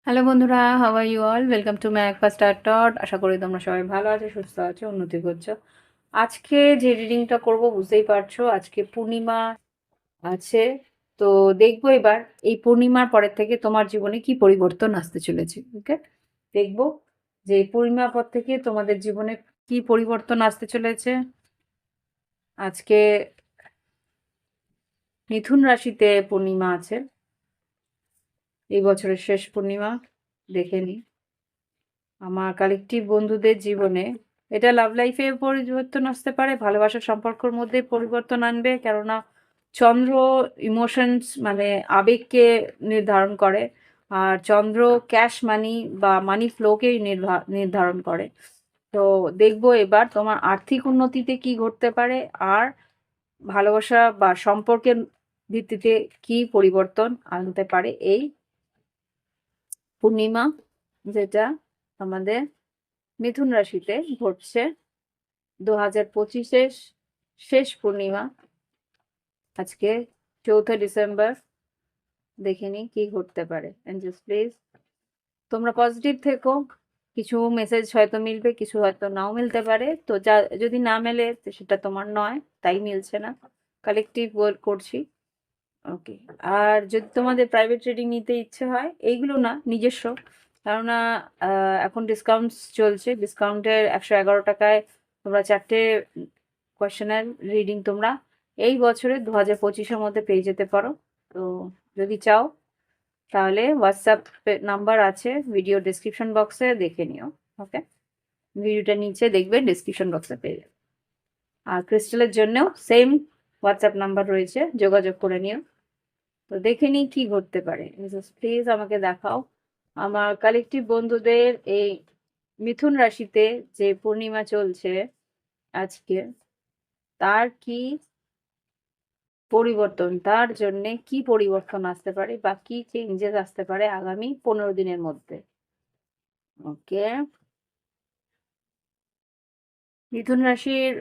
Hello বন্ধুরা, how are you all? Welcome to my first tot. আশা করি তোমরা সবাই ভালো আছো, সুস্থ আছো, উন্নতি করছো। আজকে যে রিডিংটা করব বুঝতেই পারছো, আজকে পূর্ণিমা আছে। তো দেখবো এবার এই পূর্ণিমার পরের থেকে তোমার জীবনে কি পরিবর্তন আসতে চলেছে। ওকে, দেখবো যে এই পূর্ণিমার পর থেকে তোমাদের জীবনে কি পরিবর্তন আসতে চলেছে। আজকে মিথুন রাশিতে পূর্ণিমা আছে, এই বছরের শেষ পূর্ণিমা। দেখে নি আমার কালেকটিভ বন্ধুদের জীবনে এটা লাভ লাইফে পরিবর্তন আসতে পারে, ভালোবাসার সম্পর্কের মধ্যে পরিবর্তন আনবে, কেননা চন্দ্র ইমোশনস মানে আবেগকে নির্ধারণ করে, আর চন্দ্র ক্যাশ মানি বা মানি ফ্লোকেই নির্ধারণ করে। তো দেখবো এবার তোমার আর্থিক উন্নতিতে কি ঘটতে পারে, আর ভালোবাসা বা সম্পর্কের ভিত্তিতে কি পরিবর্তন আনতে পারে এই পূর্ণিমা, যেটা আমাদের মিথুন রাশিতে ঘটছে 2025-এর শেষ পূর্ণিমা। আজকে 4 ডিসেম্বর। দেখে নি কি ঘটতে পারে। এঞ্জেলস প্লিজ তোমরা পজিটিভ থেকো। কিছু মেসেজ হয়তো মিলবে, কিছু হয়তো নাও মিলতে পারে। তো যা যদি না মেলে সেটা তোমার নয়, তাই মিলছে না। কালেকটিভ ওয়ার্ক করছি। ওকে, আর যদি তোমাদের প্রাইভেট ট্রেডিং নিতে ইচ্ছে হয়, এইগুলো না নিজস্ব, কেননা এখন ডিসকাউন্ট চলছে। ডিসকাউন্টের 111 টাকায় তোমরা 4টে কোয়েশ্চেনের রিডিং তোমরা এই বছরে 2025-এর মধ্যে পেয়ে যেতে পারো। তো যদি চাও তাহলে হোয়াটসঅ্যাপ নাম্বার আছে ভিডিও ডিসক্রিপশন বক্সে, দেখে নিও। ওকে, ভিডিওটা নিচে দেখবে ডিসক্রিপশন বক্সে পেয়ে যাবে। আর ক্রিস্টালের জন্যও সেম হোয়াটসঅ্যাপ নাম্বার রয়েছে, যোগাযোগ করে নিও। তো দেখে নিই কি ঘটতে পারে। প্লিজ আমাকে দেখাও আমার কালেকটিভ বন্ধুদের এই মিথুন রাশিতে যে পূর্ণিমা চলছে আজকে, তার কি পরিবর্তন, তার জন্যে কি পরিবর্তন আসতে পারে বা কি চেঞ্জেস আসতে পারে আগামী 15 দিনের মধ্যে। ওকে, মিথুন রাশির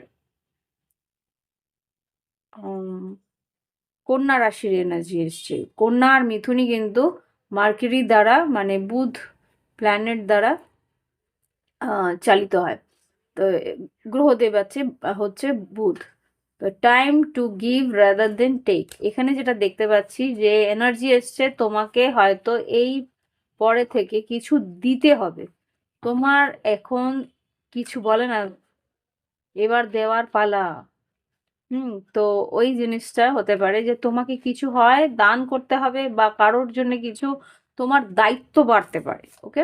কন্যা রাশির এনার্জি এসছে। কন্যা আর মিথুনই কিন্তু মার্কিরি দ্বারা মানে বুধ প্ল্যানেট দ্বারা চালিত হয়। তো গ্রহদেব আছে হচ্ছে বুধ। তো time to give rather than take, এখানে যেটা দেখতে পাচ্ছি যে এনার্জি এসছে, তোমাকে হয়তো এই পরে থেকে কিছু দিতে হবে। তোমার এখন কিছু বলে না, এবার দেওয়ার পালা। তো ওই জিনিসটা হতে পারে যে তোমাকে কিছু হয় দান করতে হবে, বা কারোর জন্য কিছু তোমার দায়িত্ব বাড়তে পারে। ওকে,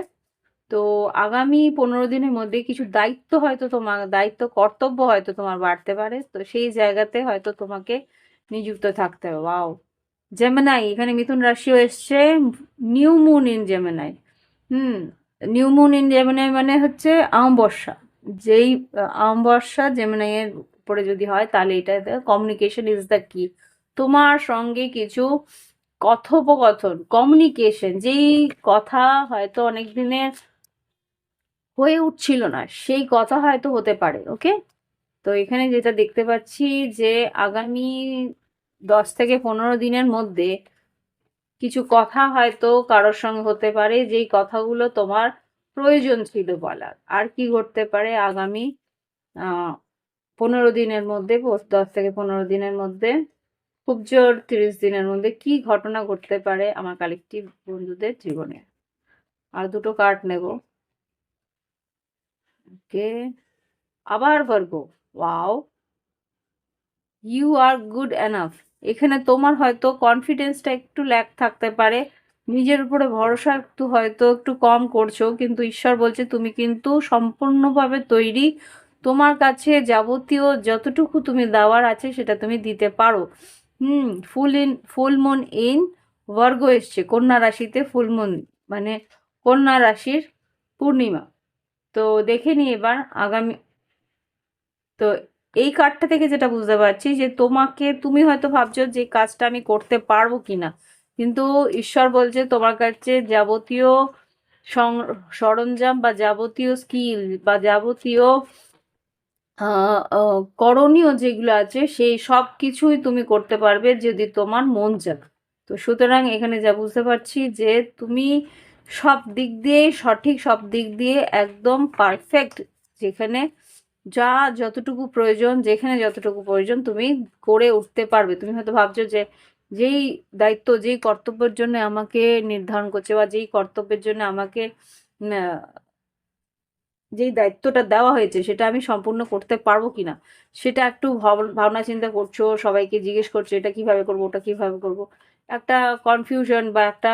তো আগামী 15 দিনের মধ্যে কিছু দায়িত্ব হয়তো তোমার দায়িত্ব কর্তব্য হয়তো তোমার বাড়তে পারে। তো সেই জায়গাতে হয়তো তোমাকে নিযুক্ত থাকতে হবে। ওয়াও, জেমিনাই এখানে মিথুন রাশিও এসছে। New moon in Gemini. Hmm, new moon in Gemini মানে হচ্ছে অমাবস্যা। যেই অমাবস্যা জেমিনাইয়ের উপরে যদি হয়, তাহলে এটা কমিউনিকেশন ইজ দ্য কি। তোমার সঙ্গে কিছু কথোপকথন, কমিউনিকেশন, যেই কথা হয়তো অনেক দিনের হয়ে উঠছিল না, সেই কথা হয়তো হতে পারে। ওকে, তো এখানে যেটা দেখতে পাচ্ছি যে আগামী 10 থেকে 15 দিনের মধ্যে কিছু কথা হয়তো কারোর সঙ্গে হতে পারে, যেই কথাগুলো তোমার প্রয়োজন ছিল বলার। আর কি ঘটতে পারে আগামী 15 দিনের মধ্যে, 10 থেকে 15 দিনের মধ্যে, খুব জোর 30 দিনের মধ্যে কি ঘটনা ঘটতে পারে আমার কালেকটিভ বন্ধুদের জীবনে। আর দুটো কার্ড নেব। ওকে, আবার Virgo. Wow, you are good enough. এখানে তোমার হয়তো কনফিডেন্সটা একটু ল্যাক থাকতে পারে, নিজের উপরে ভরসা একটু কম করছো, কিন্তু ঈশ্বর বলছে তুমি কিন্তু সম্পূর্ণভাবে তৈরি। তোমার কাছে যাবতীয় যতটুকু তুমি দেওয়ার আছে সেটা তুমি দিতে পারো। ফুল মুন ইন ভার্গো এসছে, কন্যা রাশিতে ফুল মুন, মানে কন্যা রাশির পূর্ণিমা। তো দেখে নি এবার আগামী। তো এই কার্ডটা থেকে যেটা বুঝতে পারছি যে তুমি হয়তো ভাবছো যে কাজটা আমি করতে পারবো কিনা, কিন্তু ঈশ্বর বলছে তোমার কাছে যাবতীয় সরঞ্জাম বা যাবতীয় স্কিল বা যাবতীয় করণীয় যেগুলো আছে সেই সব কিছুই তুমি করতে পারবে যদি তোমার মন চায়। তো সুতরাং এখানে যা বুঝতে পারছি যে তুমি সব দিক দিয়ে সঠিক, সব দিক দিয়ে একদম পারফেক্ট। যেখানে যতটুকু প্রয়োজন, যেখানে যতটুকু প্রয়োজন তুমি করে উঠতে পারবে। তুমি হয়তো ভাবছো যে যেই দায়িত্ব, যেই কর্তব্যের জন্য আমাকে নির্ধারণ করছে বা যেই কর্তব্যের জন্য আমাকে যেই দায়িত্বটা দেওয়া হয়েছে সেটা আমি সম্পূর্ণ করতে পারবো কিনা সেটা একটু ভাবনা চিন্তা করছো, সবাইকে জিজ্ঞেস করছো এটা কিভাবে করবো, ওটা কিভাবে করবো। একটা কনফিউশন বা একটা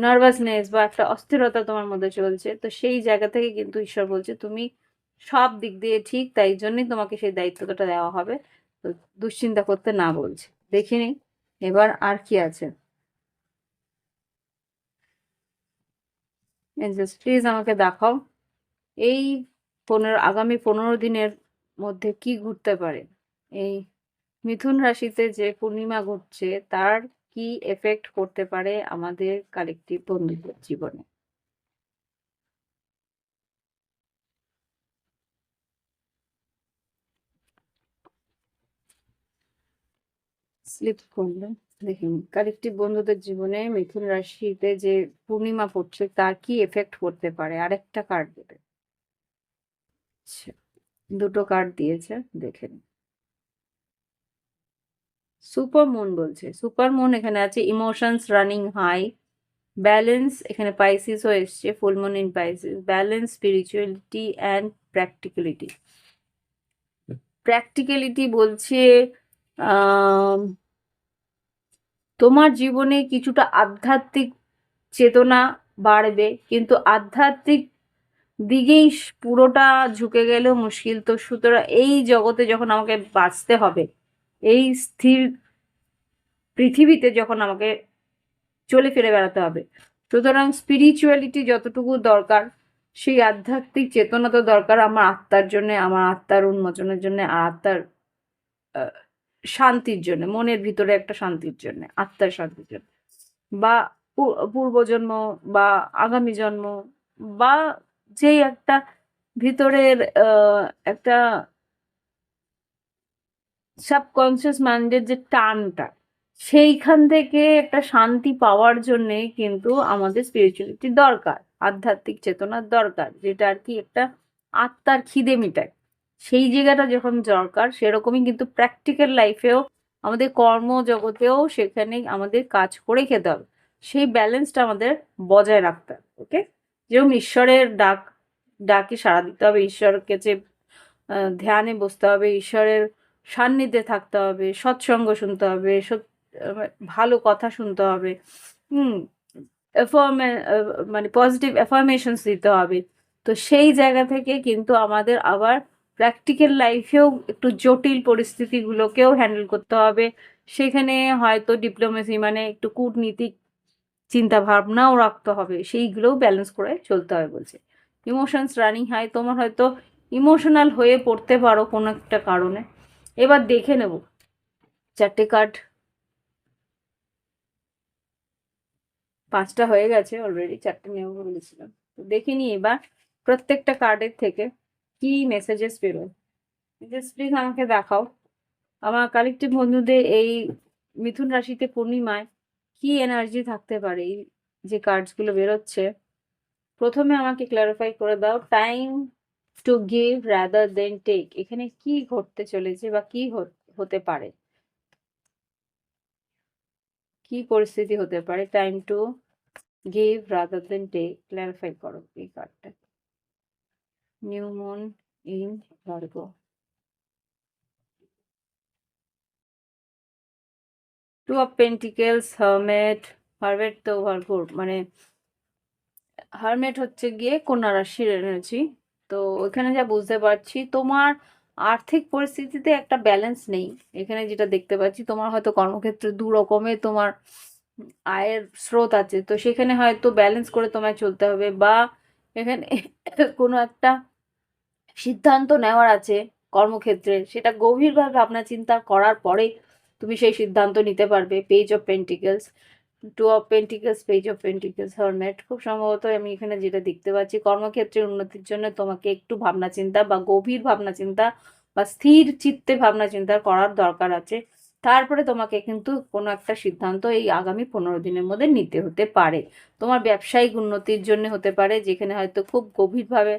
নার্ভাসনেস বা একটা অস্থিরতা তোমার মধ্যে চলছে। তো সেই জায়গা থেকে কিন্তু ঈশ্বর বলছে তুমি সব দিক দিয়ে ঠিক, তাই জন্যই তোমাকে সেই দায়িত্বটা দেওয়া হবে। তো দুশ্চিন্তা করতে না বলছে। দেখিনি এবার আর কি আছে। এঞ্জেলস প্লিজ আমাকে দেখাও এই আগামী 15 দিনের মধ্যে কি ঘটতে পারে। এই মিথুন রাশিতে যে পূর্ণিমা ঘটছে তার কি এফেক্ট করতে পারে আমাদের কালেকটিভ বন্ধুদের জীবনে। স্লিপ করলে দেখুন কালেকটিভ বন্ধুদের জীবনে মিথুন রাশিতে যে পূর্ণিমা পড়ছে তার কি এফেক্ট করতে পারে, আরেকটা কার্ড দেবে। আচ্ছা, দুটো কার্ড দিয়েছে, দেখে নিন। সুপার মুন বলছে, সুপার মুন এখানে আছে ইমোশনস রানিং হাই, ব্যালেন্স এখানে পাইসিসও এসছে, full moon in Pisces, balance spirituality and practicality. Practicality বলছে তোমার জীবনে কিছুটা আধ্যাত্মিক চেতনা বাড়বে, কিন্তু আধ্যাত্মিক দিকেই পুরোটা ঝুঁকে গেলেও মুশকিল। তো সুতরাং এই জগতে যখন আমাকে বাঁচতে হবে, এই স্থির পৃথিবীতে যখন আমাকে চলে ফিরে বেড়াতে হবে, সুতরাং স্পিরিচুয়ালিটি যতটুকু দরকার সেই আধ্যাত্মিক চেতনা তো দরকার আমার আত্মার জন্য, আমার আত্মার উন্মোচনের জন্য, আর আত্মার শান্তির জন্য, মনের ভিতরে একটা শান্তির জন্য, আত্মার শান্তির জন্য, বা পূর্বজন্ম বা আগামী জন্ম, বা যেই একটা ভিতরের একটা সাবকনসিয়াস মাইন্ডের যে টানটা, সেইখান থেকে একটা শান্তি পাওয়ার জন্যে কিন্তু আমাদের স্পিরিচুয়ালিটি দরকার, আধ্যাত্মিক চেতনার দরকার, যেটা আর কি একটা আত্মার খিদে মিটায়। সেই জায়গাটা যখন দরকার সেরকমই কিন্তু প্র্যাকটিক্যাল লাইফেও আমাদের কর্মজগতেও সেখানে আমাদের কাজ করে খেতে হবে। সেই ব্যালেন্সটা আমাদের বজায় রাখতে হবে। ওকে, যেরকম ঈশ্বরের ডাকে সাড়া দিতে হবে, ঈশ্বরের কাছে ধ্যানে বসতে হবে, ঈশ্বরের সান্নিধ্যে থাকতে হবে, সৎসঙ্গ শুনতে হবে, ভালো কথা শুনতে হবে, হুম, মানে পজিটিভ অ্যাফার্মেশনস দিতে হবে। তো সেই জায়গা থেকে কিন্তু আমাদের আবার প্র্যাকটিক্যাল লাইফেও একটু জটিল পরিস্থিতিগুলোকেও হ্যান্ডেল করতে হবে। সেখানে হয়তো ডিপ্লোমেসি মানে একটু কূটনীতিক চিন্তা ভাবনাও রাখতে হবে, সেইগুলোও ব্যালেন্স করে চলতে হবে বলছে। ইমোশনস রানিং হাই, তোমার হয়তো ইমোশনাল হয়ে পড়তে পারো কোনো একটা কারণে। এবার দেখে নেব চারটে কার্ড, 5টা হয়ে গেছে অলরেডি, 4টে নেব বলেছিলাম। তো দেখে নিই এবার প্রত্যেকটা কার্ডের থেকে কি মেসেজেস বেরোয়। মেসেজ প্লিজ আমাকে দেখাও আমার কালেকটিভ বন্ধুদের এই মিথুন রাশিতে পূর্ণিমায় কি এনার্জি থাকতে পারে। এই যে কার্ডসগুলো বেরোচ্ছে, প্রথমে আমাকে ক্লারিফাই করে দাও, time to give rather than take, এখানে কি ঘটতে চলেছে বা কি হতে পারে, কি পরিস্থিতি হতে পারে। Time to give rather than take, clarify করো এই কার্ডটা। New moon in Virgo. Two of pentacles, hermit তো ভার্গোর মানে হারমেট হচ্ছে গিয়ে কন্যা রাশির এনার্জি। তো ওইখানে যা বুঝতে পারছি তোমার আর্থিক পরিস্থিতিতে একটা ব্যালেন্স নেই। এখানে যেটা দেখতে পাচ্ছি তোমার হয়তো কর্মক্ষেত্রে দু রকমের তোমার আয়ের স্রোত আছে, তো সেখানে হয়তো ব্যালেন্স করে তোমায় চলতে হবে, বা এখানে কোনো একটা সিদ্ধান্ত নেওয়ার আছে কর্মক্ষেত্রে, সেটা গভীরভাবে ভাবনা চিন্তা করার পরে তুমি সেই সিদ্ধান্ত নিতে পারবে। Page of pentacles, two of pentacles, page of pentacles, hermit. খুব সম্ভবত আমি এখানে যেটা দেখতে পাচ্ছি কর্মক্ষেত্রের উন্নতির জন্য তোমাকে একটু ভাবনা চিন্তা বা গভীর ভাবনা চিন্তা বা স্থির চিত্তে ভাবনা চিন্তা করার দরকার আছে। তারপরে তোমাকে কিন্তু কোনো একটা সিদ্ধান্ত এই আগামী 15 দিনের মধ্যে নিতে হতে পারে। তোমার ব্যবসায়িক উন্নতির জন্য হতে পারে, যেখানে হয়তো খুব গভীরভাবে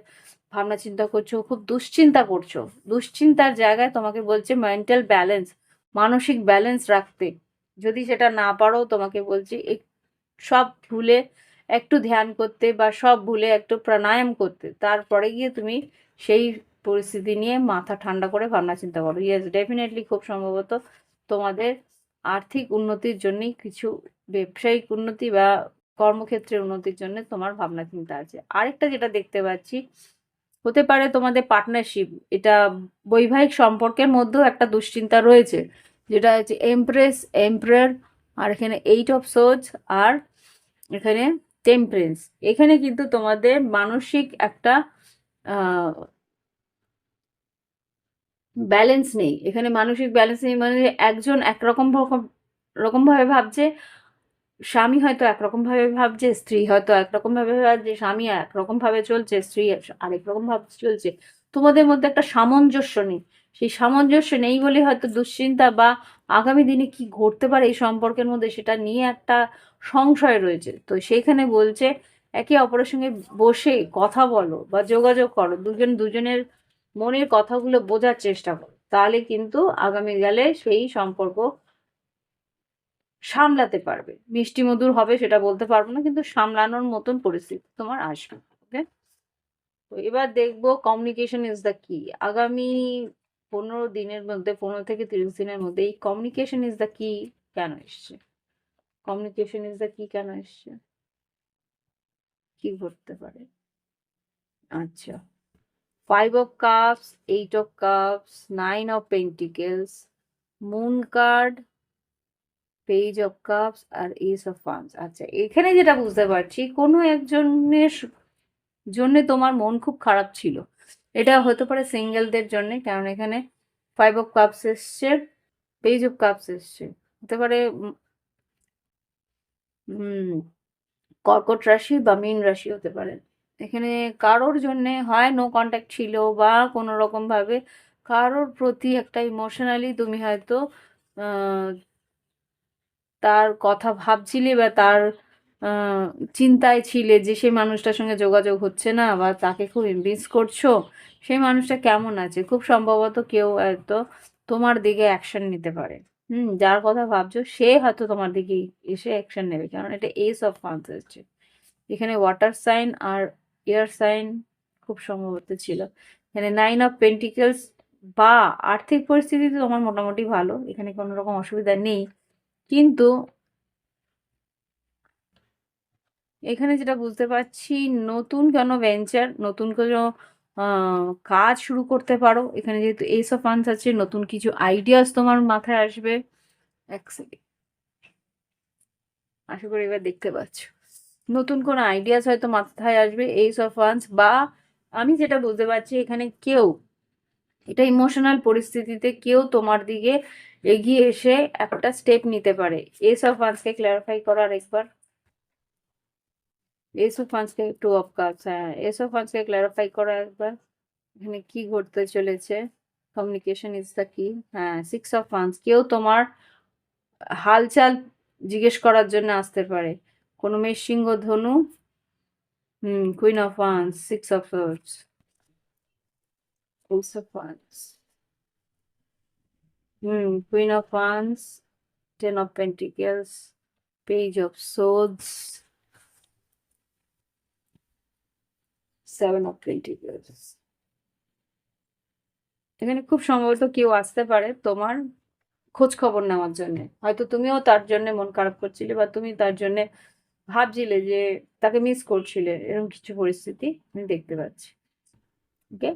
ভাবনা চিন্তা করছো, খুব দুশ্চিন্তা করছো। দুশ্চিন্তার জায়গায় তোমাকে বলছে মেন্টাল ব্যালেন্স, মানসিক ব্যালেন্স রাখতে। যদি সেটা না পারো তোমাকে বলছি সব ভুলে একটু ধ্যান করতে, বা সব ভুলে একটু প্রাণায়াম করতে, তারপরে গিয়ে তুমি সেই পরিস্থিতি নিয়ে মাথা ঠান্ডা করে ভাবনা চিন্তা করো। ইয়েস, ডেফিনেটলি খুব সম্ভবত তোমাদের আর্থিক উন্নতির জন্যই কিছু ব্যবসায়িক উন্নতি বা কর্মক্ষেত্রের উন্নতির জন্য তোমার ভাবনা চিন্তা আছে। আরেকটা যেটা দেখতে পাচ্ছি হতে পারে তোমাদের পার্টনারশিপ, এটা বৈবাহিক সম্পর্কের মধ্যেও একটা দুশ্চিন্তা রয়েছে, যেটা হচ্ছে এমপ্রেস, এম্পারার, আর এখানে 8 অফ সোর্ডস, আর এখানে টেম্পারেন্স। এখানে কিন্তু তোমাদের মানসিক একটা ব্যালেন্স নেই। এখানে মানসিক ব্যালেন্স নেই মানে একজন একরকম রকমভাবে ভাবছে, স্বামী হয়তো একরকমভাবে ভাবছে, স্ত্রী হয়তো একরকমভাবে ভাবছে, স্বামী একরকমভাবে চলছে, স্ত্রী আরেক রকম ভাবে চলছে। তোমাদের মধ্যে একটা সামঞ্জস্য নেই। সেই সামঞ্জস্য নেই বলে হয়তো দুশ্চিন্তা বা আগামী দিনে কি ঘটতে পারে এই সম্পর্কের মধ্যে সেটা নিয়ে একটা সংশয় রয়েছে। তো সেইখানে বলছে একে অপরের সঙ্গে বসে কথা বলো বা যোগাযোগ করো, দুজনের মনের কথাগুলো বোঝার চেষ্টা করো, তাহলে কিন্তু আগামী কালে সেই সম্পর্ক সামলাতে পারবে। মিষ্টি মধুর হবে সেটা বলতে পারবো না, কিন্তু সামলানোর মতন পরিস্থিতি তোমার আসবে। ওকে, তো এবার দেখবো কমিউনিকেশন ইজ দ্য কি। আগামী 15 দিনের মধ্যে, 15 থেকে 30 দিনের মধ্যে এই কমিউনিকেশন ইজ দ্য কি কেন এসছে? কমিউনিকেশন ইজ দ্য কি কেন এসছে? কি ঘটতে পারে? আচ্ছা, 5 of cups, 8 of cups, 9 of pentacles, moon card, page of cups, আর এস অফ ওয়ান্স। আচ্ছা, এখানে যেটা বুঝতে পারছি কোনো একজনের জন্য তোমার মন খুব খারাপ ছিল। এটা হতে পারে সিঙ্গেলদের জন্য, কারণ এখানে 5 অফ কাপস এসছে, পেজ অফ কাপস এসছে। হতে পারে কর্কট রাশি বা মীন রাশি হতে পারে। এখানে কারোর জন্যে হয় নো কন্ট্যাক্ট ছিল, বা কোনো রকম ভাবে কারোর প্রতি একটা ইমোশনালি তুমি হয়তো আহ, তার কথা ভাবছিলে বা তার চিন্তায় ছিলে যে সেই মানুষটার সঙ্গে যোগাযোগ হচ্ছে না, বা তাকে খুব মিস করছো। সেই মানুষটা কেমন আছে? খুব সম্ভবত কেউ হয়তো তোমার দিকে অ্যাকশন নিতে পারে। যার কথা ভাবছো সে হয়তো তোমার দিকে এসে অ্যাকশন নেবে, কারণ এটা এস অফ ওয়ান্স এসছে। এখানে ওয়াটার সাইন আর এয়ার সাইন খুব সম্ভবত ছিল। এখানে 9 অফ পেন্টিকেলস, বা আর্থিক পরিস্থিতি তো তোমার মোটামুটি ভালো, এখানে কোনো রকম অসুবিধা নেই। কিন্তু এখানে যেটা বুঝতে পারছি নতুন কোনো ভেঞ্চার, নতুন কোনো কাজ শুরু করতে পারো। এখানে যেহেতু এস অফ ওয়ান্স আছে, নতুন কিছু আইডিয়াস তোমার মাথায় আসবে। এক সেকেন্ড, আশা করি এবার দেখতে পাচ্ছ। নতুন কোনো আইডিয়াস হয়তো মাথায় আসবে এস অফ ওয়ান্স, বা আমি যেটা বুঝতে পারছি এখানে কেউ, এটা ইমোশনাল পরিস্থিতিতে কেউ তোমার দিকে এগিয়ে এসে একটা স্টেপ নিতে পারে। এস অফ ওয়ান্সকে ক্ল্যারিফাই করার একবার। এস অফ ওয়ান্সকে 2 অফ কাপস, হ্যাঁ এস অফ ওয়ান্সকে ক্ল্যারিফাই করা একবার। এখানে কি ঘটতে চলেছে? কমিউনিকেশন ইজ দ্য কি। হ্যাঁ, 6 অফ ওয়ান্স, কেউ তোমার হালচাল জিজ্ঞেস করার জন্য আসতে পারে। কোনো মেষ, সিংহ, ধনু। Queen of wands, 6 of swords, ace of wands, queen of wands, 10 of pentacles, page of swords, 7 of pentacles. এখানে খুব সম্ভবত কেউ আসতে পারে তোমার খোঁজ খবর নেওয়ার জন্য। হয়তো তুমিও তার জন্য মন খারাপ করছিলে বা তুমি তার জন্য ভাবছিলে যে তাকে মিস করছিলে, এরকম কিছু পরিস্থিতি আমি দেখতে পাচ্ছি। ওকে,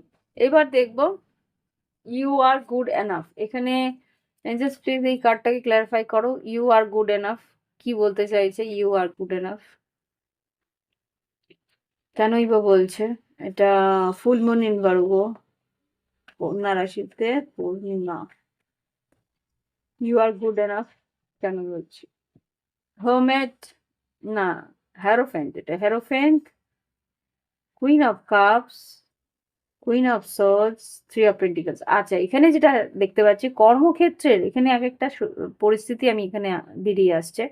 এবার দেখবো ইউ আর গুড এনাফ। এখানে এঞ্জেলস প্লিজ এই কার্ডটাকে ক্ল্যারিফাই করো। ইউ আর গুড এনাফ কি বলতে চাইছে? ইউ আর গুড এনাফ কেনই বা বলছে? এটা ফুল মুন ইন ভার্গো, কন্যা রাশিতে পূর্ণিমা। ইউ আর গুড এনাফ কেন বলছি? হোমেট না, হ্যারোফেন্ট। এটা হ্যারোফেন্ট, queen of cups, queen of swords, three of pentacles. আচ্ছা, এখানে যেটা দেখতে পাচ্ছি কর্মক্ষেত্রের এখানে এক একটা পরিস্থিতি আমি এখানে বেরিয়ে আসছে।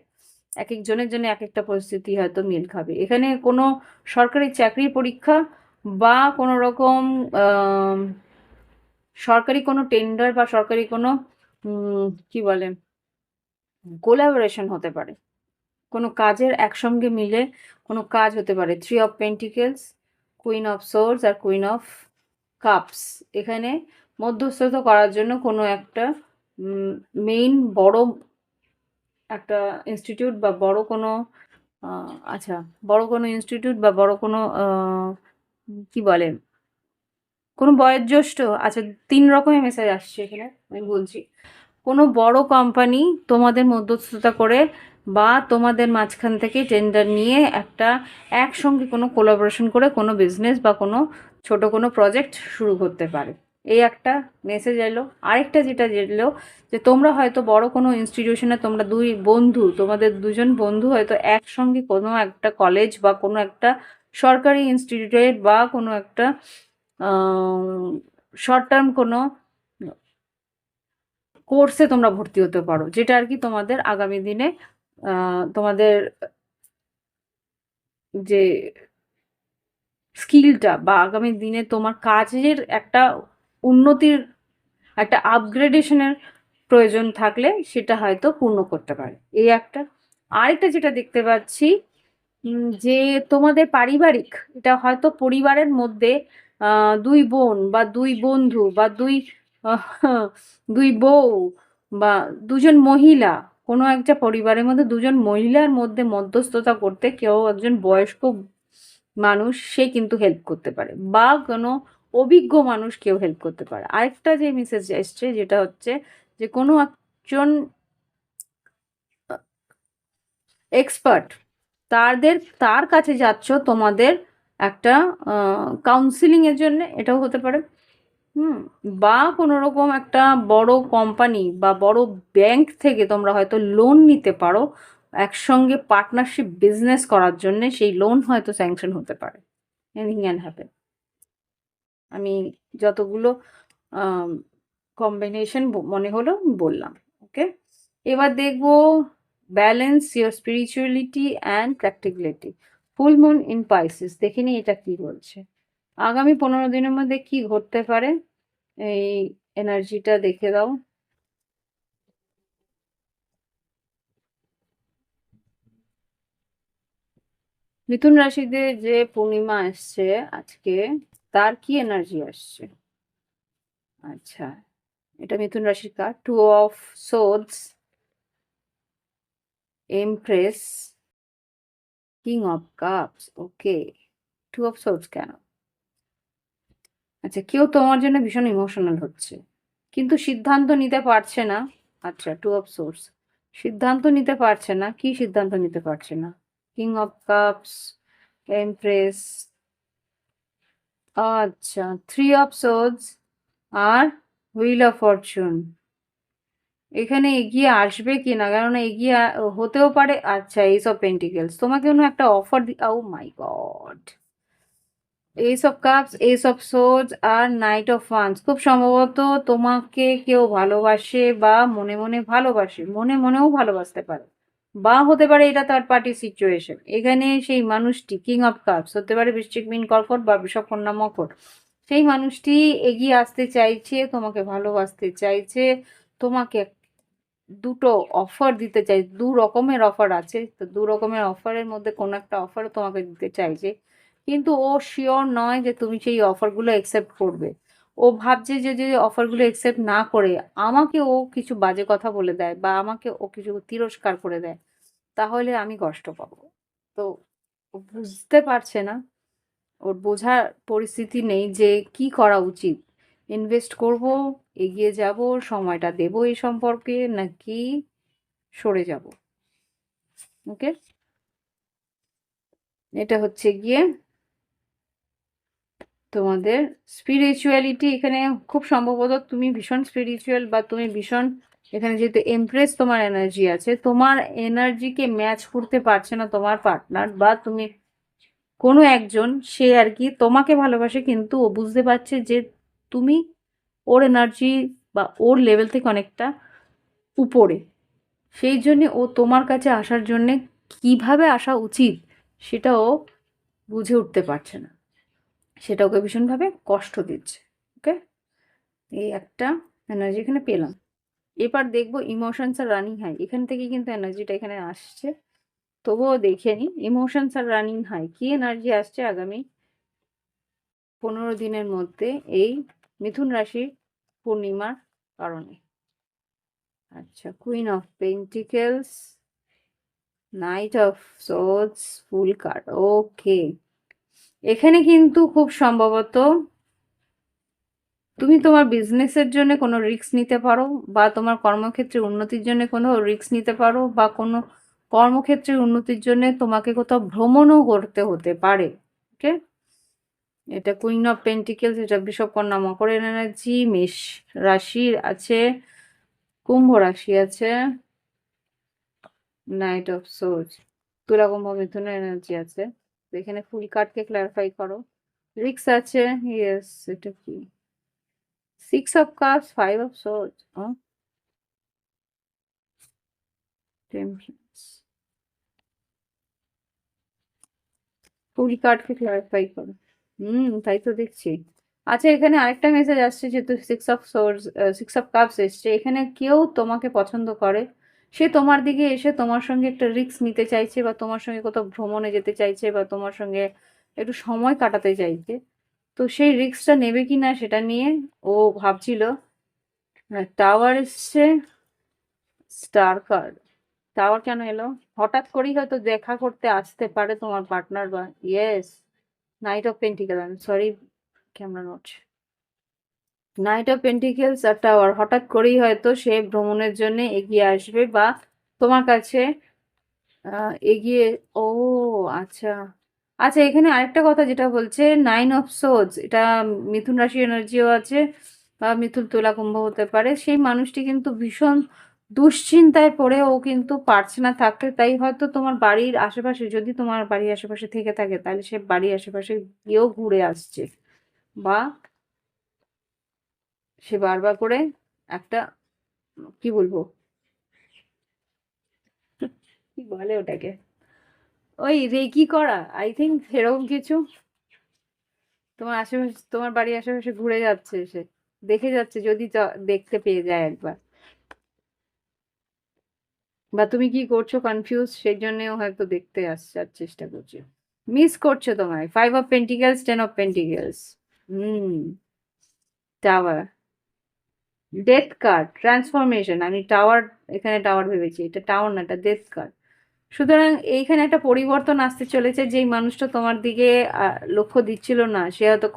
এক একজনের জন্য এক একটা পরিস্থিতি হয়তো মিল খাবে। এখানে কোনো সরকারি চাকরির পরীক্ষা বা কোনো রকম সরকারি কোনো টেন্ডার বা সরকারি কোনো কি বলে কোলাবোরেশন হতে পারে, কোনো কাজের একসঙ্গে মিলে কোনো কাজ হতে পারে। Three of pentacles, queen of swords আর কুইন অফ কাপস। এখানে মধ্যস্থতা করার জন্য কোনো একটা মেইন বড় একটা ইনস্টিটিউট বা বড় কোনো আচ্ছা, বড় কোনো ইনস্টিটিউট বা বড় কোনো কি বলে কোনো বয়োজ্যেষ্ঠ। আচ্ছা, 3 রকমের মেসেজ আসছে এখানে, আমি বলছি। কোনো বড় কোম্পানি তোমাদের মধ্যস্থতা করে বা তোমাদের মাঝখান থেকে টেন্ডার নিয়ে একটা একসঙ্গে কোনো কোলাবোরেশন করে কোনো বিজনেস বা কোনো ছোট কোনো প্রজেক্ট শুরু করতে পারে, এই একটা মেসেজ এলো। আরেকটা যেটা এলো যে তোমরা হয়তো বড় কোনো ইনস্টিটিউশনে তোমরা দুই বন্ধু, তোমাদের দুজন বন্ধু হয়তো একসঙ্গে কোনো একটা কলেজ বা কোনো একটা সরকারি ইনস্টিটিউটে বা কোনো একটা শর্ট টার্ম কোনো কোর্সে তোমরা ভর্তি হতে পারো, যেটা আর কি তোমাদের আগামী দিনে তোমাদের যে স্কিলটা বা আগামী দিনে তোমার কাজের একটা উন্নতির একটা আপগ্রেডেশনের প্রয়োজন থাকলে সেটা হয়তো পূর্ণ করতে পারে, এই একটা। আরেকটা যেটা দেখতে পাচ্ছি যে তোমাদের পারিবারিক, এটা হয়তো পরিবারের মধ্যে দুই বোন বা দুই বন্ধু বা দুই বউ বা দুজন মহিলা, কোনো একটা পরিবারের মধ্যে দুজন মহিলার মধ্যে মধ্যস্থতা করতে কেউ একজন বয়স্ক মানুষ সে কিন্তু হেল্প করতে পারে বা কোনো অভিজ্ঞ মানুষ কেউ হেল্প করতে পারে। আরেকটা যে মেসেজ এসছে যেটা হচ্ছে যে কোনো একজন এক্সপার্ট তার কাছে যাচ্ছ তোমাদের একটা কাউন্সিলিং এর জন্য, এটাও হতে পারে। বা কোনো রকম একটা বড় কোম্পানি বা বড় ব্যাংক থেকে তোমরা হয়তো লোন নিতে পারো একসঙ্গে পার্টনারশিপ বিজনেস করার জন্য, সেই লোন হয়তো স্যাংশন হতে পারে। Anything can happen. আমি যতগুলো কম্বিনেশন মনে হলো বললাম। ওকে, এবার দেখবো balance your spirituality and practicality. Full moon in Pisces, দেখে নি এটা কি বলছে। আগামী 15 দিনের মধ্যে কি ঘটতে পারে এই এনার্জিটা দেখে দাও। মিথুন রাশিতে যে পূর্ণিমা আসছে আজকে, তার কি এনার্জি আসছে? আচ্ছা, এটা মিথুন রাশির card, two of swords, empress, king of cups. Okay, two of swords কেন? আচ্ছা, কেউ তোমার জন্য ভীষণ ইমোশনাল হচ্ছে কিন্তু সিদ্ধান্ত নিতে পারছে না। আচ্ছা, টু অফ সোর্স, সিদ্ধান্ত নিতে পারছে না। কি সিদ্ধান্ত নিতে পারছে না? কিং অফ কাপস, এমপ্রেস, আচ্ছা, থ্রি অফ সোর্স আর হুইল অফ ফরচুন। এখানে এগিয়ে আসবে কি না, কারণ এগিয়ে হতেও পারে। আচ্ছা, এইস অফ পেন্টিকেলস, তোমাকে কোনো একটা offer oh my god, ace of cups, ace of swords আর নাইট অফ ওয়ান্স। খুব সম্ভবত তোমাকে কেউ ভালোবাসে বা মনে মনে ভালোবাসে, মনে মনেও ভালোবাসতে পারে বা হতে পারে এটা থার্ড পার্টি সিচুয়েশন। এখানে সেই মানুষটি কিং অফ কাপস হতে পারে বৃশ্চিক, মীন, কর্কট বা বৃষভ, কন্যা, মকর। সেই মানুষটি এগিয়ে আসতে চাইছে, তোমাকে ভালোবাসতে চাইছে, তোমাকে দুটো অফার দিতে চাই। দু রকমের অফার আছে, তো দু রকমের অফারের মধ্যে কোনো একটা অফারও তোমাকে দিতে চাইছে, কিন্তু ও শিওর নয় যে তুমি সেই অফারগুলো অ্যাকসেপ্ট করবে। ও ভাবছে যে যে অফারগুলো অ্যাকসেপ্ট না করে আমাকে ও কিছু বাজে কথা বলে দেয় বা আমাকে ও কিছু তিরস্কার করে দেয়, তাহলে আমি কষ্ট পাবো। তো ও বুঝতে পারছে না, ওর বোঝার পরিস্থিতি নেই যে কি করা উচিত। ইনভেস্ট করব, এগিয়ে যাব, সময়টা দেব এই সম্পর্কে, নাকি সরে যাব। ওকে, এটা হচ্ছে গিয়ে তোমাদের স্পিরিচুয়ালিটি। এখানে খুব সম্ভবত তুমি ভীষণ স্পিরিচুয়াল, বা তুমি ভীষণ, এখানে যেহেতু এমপ্রেস তোমার এনার্জি আছে, তোমার এনার্জিকে ম্যাচ করতে পারছে না তোমার পার্টনার, বা তুমি কোনো একজন, সে আর কি তোমাকে ভালোবাসে কিন্তু ও বুঝতে পারছে যে তুমি ওর এনার্জি বা ওর লেভেল থেকে অনেকটা উপরে। সেই জন্যে ও তোমার কাছে আসার জন্যে কিভাবে আসা উচিত সেটা ও বুঝে উঠতে পারছে না, সেটা ওকে ভীষণভাবে কষ্ট দিচ্ছে। ওকে, এই একটা এনার্জি এখানে পেলাম। এবার দেখবো ইমোশনস আর রানিং হাই, এখান থেকে কিন্তু এনার্জিটা এখানে আসছে। তবুও দেখে নি ইমোশনস আর রানিং হাই কি এনার্জি আসছে আগামী 15 দিনের মধ্যে এই মিথুন রাশির পূর্ণিমার কারণে। আচ্ছা, queen of pentacles, knight of swords, fool card. Okay, এখানে কিন্তু খুব সম্ভবত তুমি তোমার বিজনেসের জন্য কোনো রিস্ক নিতে পারো, বা তোমার কর্মক্ষেত্রে উন্নতির জন্য কোনো রিস্ক নিতে পারো, বা কোনো কর্মক্ষেত্রের উন্নতির জন্য তোমাকে কোথাও ভ্রমণও করতে হতে পারে। ওকে, এটা কুইন অফ পেন্টিকেলস, এটা বৃষভকন্যা মকরের এনার্জি, মেষ রাশির আছে, কুম্ভ রাশি আছে, নাইট অফ সোর্স, তুলা কুম্ভ মিথুনের এনার্জি আছে। তো এখানে ফুল কার্ডকে ক্লারিফাই করো, রিক্স আছে। ইয়েস, এটা কি? 6 of cups, 5 of swords, temperance, ফুল কার্ডকে ক্লারিফাই করো। তাই তো দেখছি। আচ্ছা, এখানে আরেকটা মেসেজ আসছে, যেহেতু 6 of swords, 6 of cups এসছে, এখানে কেউ তোমাকে পছন্দ করে, সে তোমার দিকে এসে তোমার সঙ্গে একটা রিস্ক নিতে চাইছে, বা তোমার সঙ্গে কোথাও ভ্রমণে যেতে চাইছে, বা তোমার সঙ্গে একটু সময় কাটাতে চাইছে। তো সেই রিস্কটা নেবে কি না সেটা নিয়ে ও ভাবছিল। টাওয়ার এসছে, স্টার কার্ড। টাওয়ার কেন এলো? হঠাৎ করেই হয়তো দেখা করতে আসতে পারে তোমার পার্টনার, বা yes, knight of pentacle, I am sorry, camera note, knight of pentacles আর টাওয়ার, হঠাৎ করেই হয়তো সে ভ্রমণের জন্য এগিয়ে আসবে, বা তোমার কাছে এগিয়ে। ও আচ্ছা, আচ্ছা, এখানে আরেকটা কথা যেটা বলছে, 9 of swords, এটা মিথুন রাশি এনার্জিও আছে, বা মিথুন তুলা কুম্ভ হতে পারে। সেই মানুষটি কিন্তু ভীষণ দুশ্চিন্তায় পড়ে, ও কিন্তু পারছে না থাকতে, তাই হয়তো তোমার বাড়ির আশেপাশে, যদি তোমার বাড়ির আশেপাশে থেকে থাকে, তাহলে সে বাড়ির আশেপাশে গিয়েও ঘুরে আসছে, বা সে বারবার করে একটা, কি বলবো, কি বলে ওটাকে, ওই রেকি করা, আই থিঙ্ক এরকম কিছু, তোমার আশেপাশে, তোমার বাড়ির আশেপাশে ঘুরে যাচ্ছে, সে দেখে যাচ্ছে, যদি দেখতে পেয়ে যায় একবার, বা তুমি কি করছো কনফিউজ, সেই জন্যও হয়তো দেখতে আসার চেষ্টা করছে, মিস করছো তোমায়। 5 of Pentacles, 10 of Pentacles, hmm, tower, death card, transformation. আমি টাওয়ার, এখানে টাওয়ার ভেবেছি, এটা টাওয়ার না, এটা ডেথ কার্ড। সুতরাং এইখানে একটা পরিবর্তন আসতে চলেছে, যেই মানুষটা তোমার দিকে লক্ষ্য দিচ্ছিল না, সে হয়তো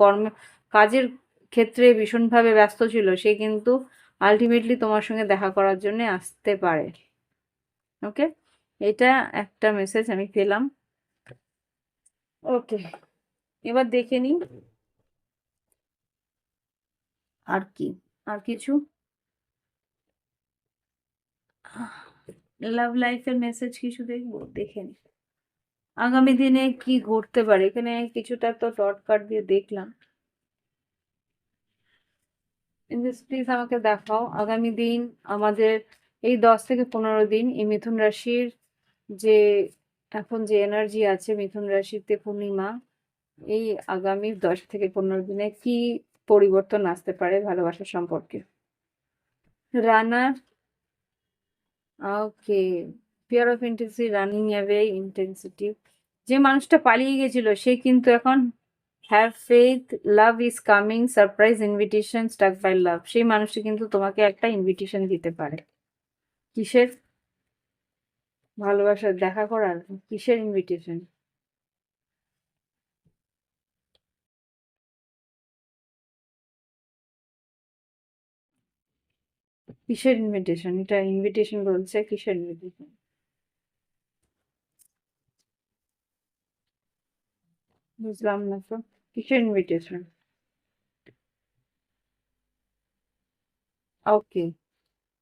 কাজের ক্ষেত্রে ভীষণভাবে ব্যস্ত ছিল, সে কিন্তু আলটিমেটলি তোমার সঙ্গে দেখা করার জন্য আসতে পারে। ওকে, এটা একটা মেসেজ আমি পেলাম। ওকে, এবার দেখে নিই আর কি, আর কিছু লাভ লাইফের মেসেজ কিছু দেখবো, দেখে নিই আগামী দিনে কি ঘটতে পারে। এখানে কিছুটা তো ডট কার্ড দিয়ে দেখলাম, প্লিজ আমাকে দেখাও আগামী দিন, আমাদের এই 10 থেকে 15 দিন, এই মিথুন রাশির যে এখন যে এনার্জি আছে, মিথুন রাশিতে পূর্ণিমা, এই আগামী 10 থেকে 15 দিনে কি পরিবর্তন আসতে পারে ভালোবাসার সম্পর্কে। Runner, okay, fear of intensity, running away intensity, যে মানুষটা পালিয়ে গেছিল সে কিন্তু এখন have faith, love is coming, surprise invitation, stuck by love. সেই মানুষটি কিন্তু তোমাকে একটা ইনভিটেশন দিতে পারে। কিসের? ভালোবাসার, দেখা করার? কিসের ইনভিটেশন? কিসের ইনভিটেশন? এটা ইনভিটেশন বলছে, কিসের ইনভিটেশন? বুঝলাম না তো, কিসের ইনভিটেশন? ওকে,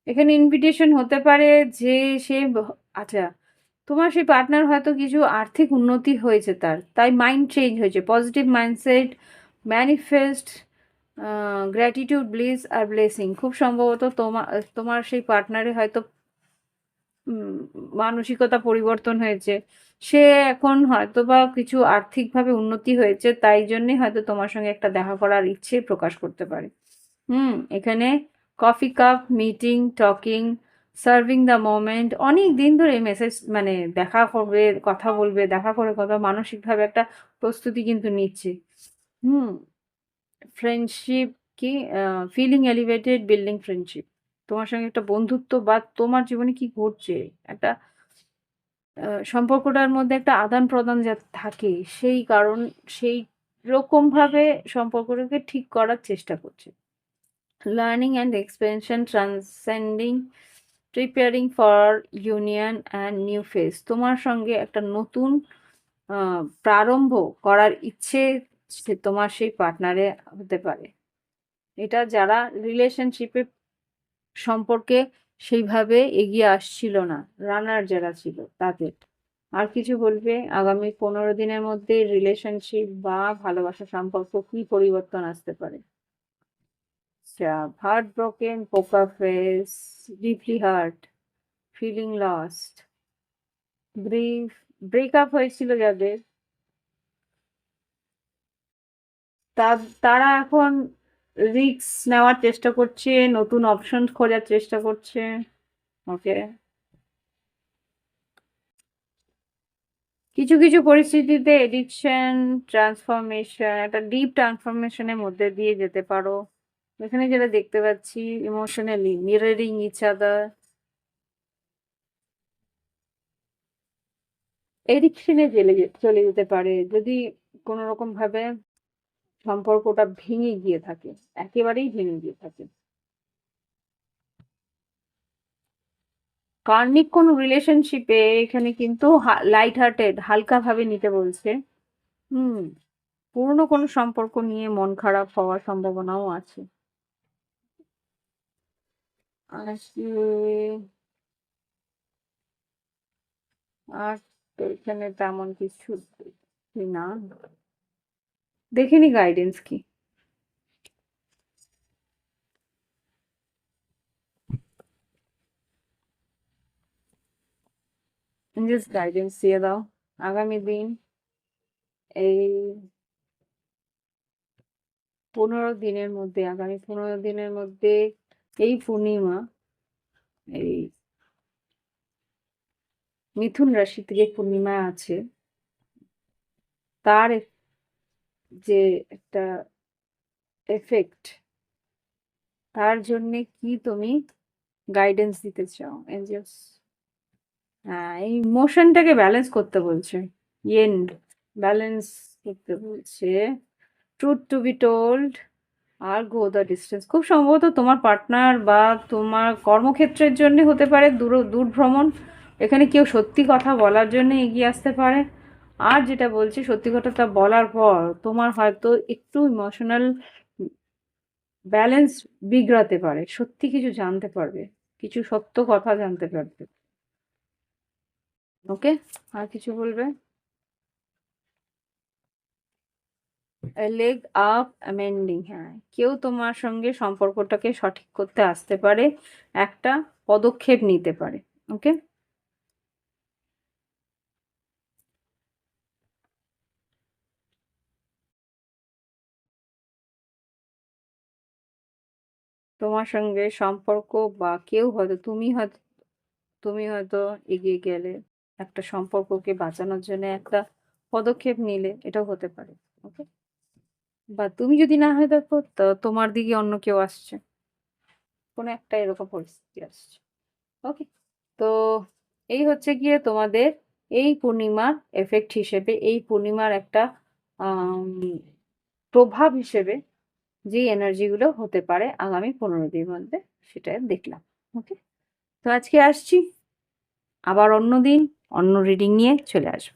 এখানে ইনভিটেশন হতে পারে যে সে আচ্ছা, তোমার সেই পার্টনার হয়তো কিছু আর্থিক উন্নতি হয়েছে, তাই মাইন্ড চেঞ্জ হয়েছে, positive mindset, manifest, gratitude, bliss আর ব্লেসিং। খুব সম্ভবত তোমার তোমার সেই পার্টনারে হয়তো মানসিকতা পরিবর্তন হয়েছে, সে এখন হয়তো বা কিছু আর্থিকভাবে উন্নতি হয়েছে, তাই জন্যে হয়তো তোমার সঙ্গে একটা দেখা করার ইচ্ছে প্রকাশ করতে পারে। এখানে coffee cup, meeting, talking, serving the moment, অনেক দিন ধরে মেসেজ মানে দেখা করবে, কথা বলবে, দেখা করে কথা, মানসিকভাবে একটা প্রস্তুতি কিন্তু নিচ্ছে। হুম ফ্রেন্ডশিপ কি? Feeling elevated, building friendship. তোমার সঙ্গে একটা বন্ধুত্ব বা তোমার জীবনে কি ঘটছে, একটা সম্পর্কটার মধ্যে একটা আদান প্রদান যা থাকে, সেই কারণ সেই রকমভাবে সম্পর্কটাকে ঠিক করার চেষ্টা করছে। Learning and expansion, transcending, preparing for union and new phase. তোমার সঙ্গে একটা নতুন প্রারম্ভ করার ইচ্ছে সে তোমার সেই পার্টনারে হতে পারে। এটা যারা রিলেশনশিপে সম্পর্কে সেইভাবে এগিয়ে আসছিল না, রানার যারা ছিল তাদের। আর কিছু বলবে আগামী 15 দিনের মধ্যে রিলেশনশিপ বা ভালোবাসা সম্পর্ক কি পরিবর্তন আসতে পারে? আচ্ছা, heart broken, poker face, deeply hurt, feeling lost, brief, breakup হয়েছিল যাদের, তারা এখন রিস্ক নেওয়ার চেষ্টা করছে, নতুন অপশন খোঁজার চেষ্টা করছে। ওকে, কিছু কিছু পরিস্থিতিতে এডিকশন, ট্রান্সফরমেশন, একটা ডিপ ট্রান্সফরমেশনের মধ্যে দিয়ে যেতে পারো। এখানে যেটা দেখতে পাচ্ছি, ইমোশনালি মিররিং ইচ আদার, এডিকশনে চলে যেতে পারে যদি কোনো রকম ভাবে সম্পর্কটা ভেঙে গিয়ে থাকে, একেবারেই ভেঙে গিয়ে থাকে। কার্মিক কোন রিলেশনশিপে এখানে কিন্তু লাইট হার্টেড, হালকা ভাবে নিতে বলছে। হুম পুরনো কোনো সম্পর্ক নিয়ে মন খারাপ হওয়ার সম্ভাবনাও আছে। আর আর তো এখানে তেমন কিছু দেখছি না, দেখিনি গাইডেন্স কি। জাস্ট গাইডেন্স দিয়ে দাও আগামী দিন, এই 15 দিনের মধ্যে, আগামী 15 দিনের মধ্যে এই পূর্ণিমা, এই মিথুন রাশি থেকে পূর্ণিমা আছে, তার যে একটা এফেক্ট, তার জন্যে কি তুমি গাইডেন্স দিতে চাও? এঞ্জেলস হ্যাঁ, এই ইমোশনটাকে ব্যালেন্স করতে বলছে, ইয়েন ব্যালেন্স করতে বলছে, ট্রুথ টু বি টোল্ড আর গো দ্য ডিস্টেন্স। খুব সম্ভবত তোমার পার্টনার বা তোমার কর্মক্ষেত্রের জন্য হতে পারে দূর ভ্রমণ, এখানে কেউ সত্যি কথা বলার জন্য এগিয়ে আসতে পারে। আর যেটা বলছি, সত্যি কথাটা বলার পর তোমার হয়তো একটু ইমোশনাল ব্যালেন্স বিগড়াতে পারে, সত্যি কিছু জানতে পারবে, কিছু সত্য কথা জানতে পারবে। ওকে, আর কিছু বলবে? লেগ আপ অ্যামেন্ডিং, হ্যাঁ, কেউ তোমার সঙ্গে সম্পর্কটাকে সঠিক করতে আসতে পারে, একটা পদক্ষেপ নিতে পারে। ওকে, তোমার সঙ্গে সম্পর্ক বা কেউ হয়তো, তুমি হয়তো এগিয়ে গেলে, একটা সম্পর্ককে বাঁচানোর জন্য একটা পদক্ষেপ নিলে, এটাও হতে পারে। ওকে। বা তুমি যদি না হয়ে থাকো তো তোমার দিকে অন্য কেউ আসছে, কোনো একটা এরকম পরিস্থিতি আসছে। ওকে, তো এই হচ্ছে গিয়ে তোমাদের এই পূর্ণিমার এফেক্ট হিসেবে, এই পূর্ণিমার একটা আম, প্রভাব হিসেবে যে এনার্জিগুলো হতে পারে আগামী 15 দিনের মধ্যে, সেটা দেখলাম। ওকে, তো আজকে আসছি, আবার অন্য দিন অন্য রিডিং নিয়ে চলে আসবো।